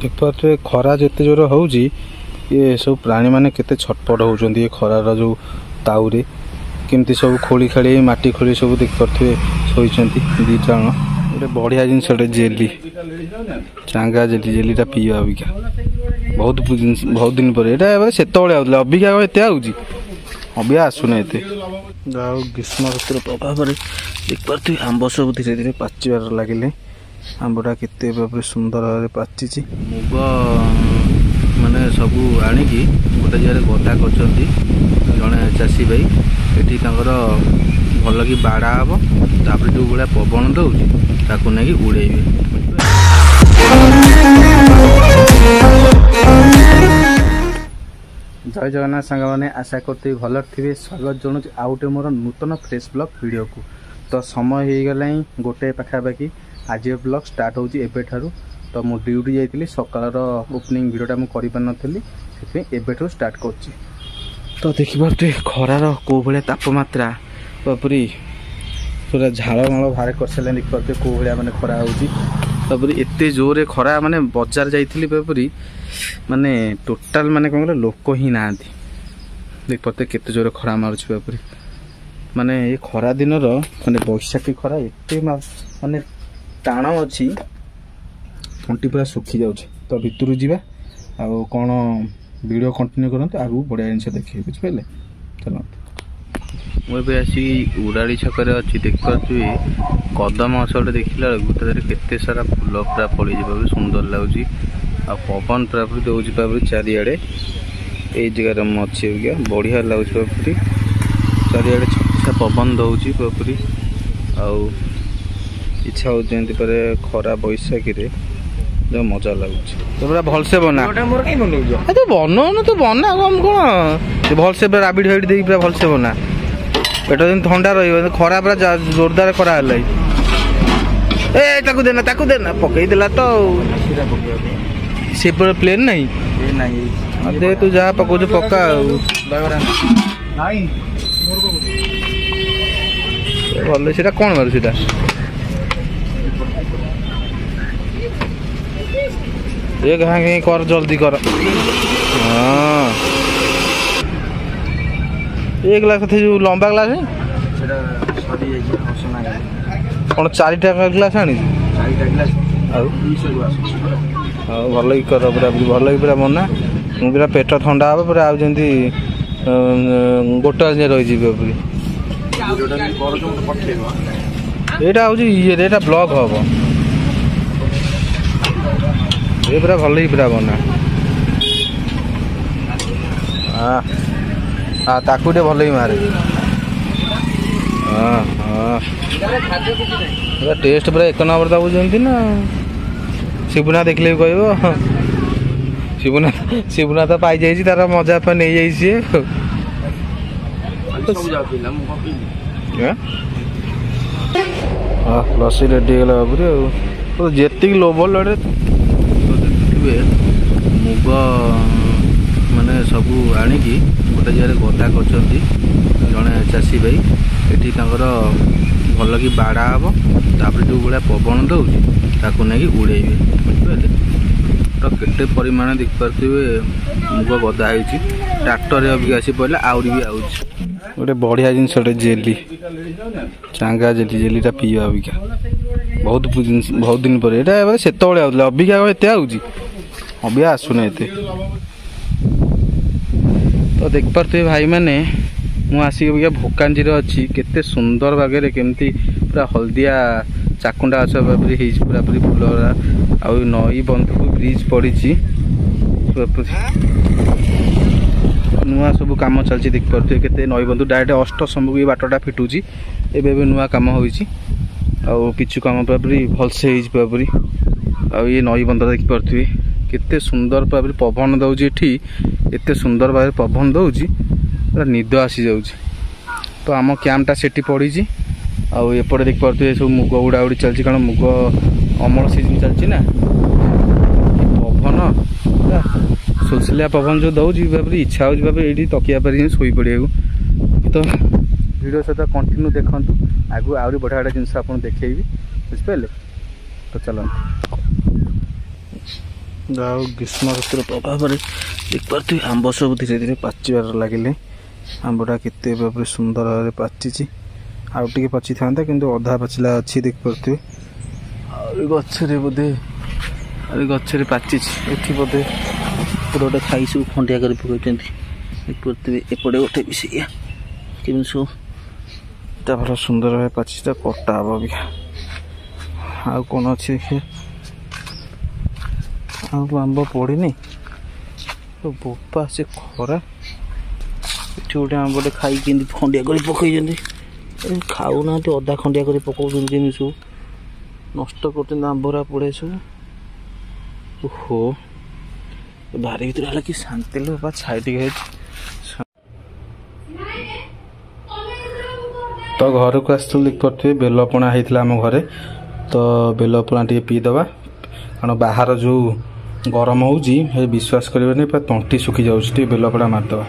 देखिए खरा जिते जोर हो सब प्राणी मैंने केते छटपट होउछन्ती खरार जो ताऊरे केमती सब खोली खाली माटी खोली सब देखिपे शोचंती दी जन गोटे बढ़िया जिन जेली चांगा जेली जेलीटा पीवा अबिका बहुत दिन पर ये से अबिका एते आउची अबिका आसुना एते ग्रीष्म ऋतुर प्रभाव देखिपे आंब सब धीरे धीरे पाचिबार लगे आंबटा केते सुंदर भाव पाची मुग माने सबू आनिकी गोटे जगह गदा कर जड़े चाषी भाई ये भल कि बाड़ा हम तापर जो भाया पवन दौर ताकू नहीं उड़ेबे। जय जगन्नाथ सांग मैंने आशा करते भल थे स्वागत जनाऊँ आउ गोटे मोर नूतन फ्रेश ब्लॉग वीडियो को। तो समय हो गला गोटे पाखापाखि आज ब्लॉग स्टार्ट होची एबे ठारू। तो मु ड्यूटी जाइली सकाळ ओपनिंग वीडियोटा मुझे करें एबेठू स्टार्ट कर। तो देखिए खरार कौ भाया तापमात्रा पूरी पूरा झाड़माड़ बाहर कर सारे देखिए कौ भाया मैंने खरा होपर एत जोरे खरा माने बजार जाइली पूरी माने टोटाल माने कौन लोक ही ना देख पाते केते जोरे खरा मारुची पूरी माने ये खरा दिन माने बैशाखी खरा एत माने टाण अच्छी फंटी पूरा सुखी जाऊँ। तो भितर जावा आउ कौन वीडियो कंटिन्यू करते आगू बढ़िया जिन देखिए बुझिपारे। चलो मुझे आसी उड़ाड़ी छक अच्छी देखिए कदम गछटे देखला बेलू केते सारा फूल पूरा फली जा सुंदर लगुच आ पवन पूरा पूरी दौर पूरी चारिड़े ये जगार अच्छी बढ़िया लगुच पूरी चारिड़े छा पवन दौर पूरी आउ इच्छा हो खरा बैशाखी जो मजा लगुच तो पूरा भलसे बना तो बनौन तो बना कम कौन भलसे राबिड़ फाबिड़ दे पूरा भलसे बना पेट दिन ठंडा रही खरा पूरा जोरदार खरा है देना पकई देला तो से पूरा प्लेन नहीं दे तू जहाँ पकाऊ पका भले सीटा कौन मारू सीटा ये घा कर जल्दी कर। हाँ एक ग्लास थे जो लंबा ग्लास है कौन चारिटा ग्लास आनी भल कर पूरा भल पूरा बना पूरा पेट ठंडा हम पूरा आमती गोटे रही पूरी यहाँ हूँ ये ब्लॉग हम ये पूरा भल ही पूरा बना हाँ ताकू भल ही मारे। हाँ हाँ पूरा टेस्ट पूरा एक नंबर दबुंट ना शिवना देखले कह शिवना तो पाई जाइए तार मजा पे नहीं जाइए हाँ लसी रेडी गला पूरी जी लोभल लड़े मुग माने सबू आनिकी गोटे जगह गदा कर जड़े चाषी भाई ये भल कि बाड़ा हम तापर जो भाया पवन दौर ताकू नहीं उड़ेबे बुझिपारे। तो केते परिमाण देखिपे मुग गदा होती ट्राक्टर अबिका आसी पड़ा आहरी भी आउच गोटे बढ़िया जिन जेली चांगा जेली जेलीटा पीवा अबिका बहुत दिन पर ये से अबिका एते आउची अबिका आसुना एते। तो देखिपे भाई मैंने मुझे भोकांजी अच्छी केते सुंदर बागे केमती पूरा हल्दिया चाकुंडा गछ पूरा पूरी फूल आ नई बंधु ब्रिज पड़ी नुआ सब कम चलती देखिपे केते नई बंधु डायरेक्ट अष्ट शंभु ये बाटटा फिटुची एवं नुआ कम होइची आ पिछु कम पूरी भलसे पूरी आ ये नई बंध देखिपे केते सुंदर भाव पवन दौर एते सुंदर भाव पवन दौर पूरा निद आसी जाऊँ। तो आम कैंपटा सेठी पड़ी आउपटे देखिपे सब मुग उड़ा उड़ी चलती कारण मुग अमल सीजन चलती ना पवन सुलसुलिया पवन जो दौर इच्छा हो ये तकिया पार शोई पड़ा। तो वीडियो सहित कंटिन्यू देखु आगू आहरी बढ़िया बढ़िया जिन आप देखी बुझिपारे। तो चलो ଆଉ ଗ୍ରୀଷ୍ମ ଋତୁର ପ୍ରଭାବରେ ଦେଖିପାରୁଥିବେ ଆମ୍ବ ସବୁ ଧୀରେ ଧୀରେ ପାଚିବାର ଲାଗିଲେ। ଆମ୍ବଟା କେତେ ଭାବରେ ସୁନ୍ଦର ଭାବରେ ପାଚିଛି। ଆଉ ଟିକେ ପାଚିଥାନ୍ତା କିନ୍ତୁ ଅଧା ପାଚିଲା ଅଛି ଦେଖିପାରୁଥିବେ। ଆହୁରି ଗଛରେ ବୋଧେ ଗଛରେ ପାଚିଛି। ଏଠି ବୋଧେ ଏପଟେ ଗୋଟେ ଖାଇ ସବୁ ଖଣ୍ଡିଆ କରି ପକାଇଛନ୍ତି ଦେଖିପାରୁଥିବେ। ଏପଟେ ଗୋଟେ ବି ସେଇଆ କେମିତି ସବୁ ଏଟା ଭଲ ସୁନ୍ଦର ଭାବେ ପାଚିଛି। ତା କଟା ହବ ବି। ଆଉ କ'ଣ ଅଛି ଦେଖିବା। ଆଉ ଆମ୍ବ ପଡ଼ିନି ବୋପା ସେ ଖରା। ଏଠି ଗୋଟେ ଆମ୍ବଟେ ଖାଇକି ଏମିତି ଖଣ୍ଡିଆ କରି ପକାଇଛନ୍ତି। ଖାଉନାହାନ୍ତି ଅଧା ଖଣ୍ଡିଆ କରି ପକାଉଛନ୍ତି ଯେମିତି ସବୁ ନଷ୍ଟ କରୁଛନ୍ତି ଆମ୍ବରା ପଡ଼େ ସବୁ। ଓହୋ ବାରି ଭିତରେ ହେଲେ କି ଶାନ୍ତି ଲୋ ବା ଛାଇ ଟିକେ ହେଇଛି। ତ ଘରକୁ ଆସିଥିଲୁ ଦେଖିପାରୁଥିବେ ବେଲପଣା ହେଇଥିଲା ଆମ ଘରେ। ତ ବେଲପଣା ଟିକେ ପିଇଦେବା କାରଣ ବାହାର ଯେଉଁ ଗରମ ହେଉଛି ବିଶ୍ୱାସ କରିବେନି ପୁରା ତଣ୍ଟି ଶୁଖି ଯାଉଛି। ଟିକେ ବେଲପଣା ମାରିଦେବା।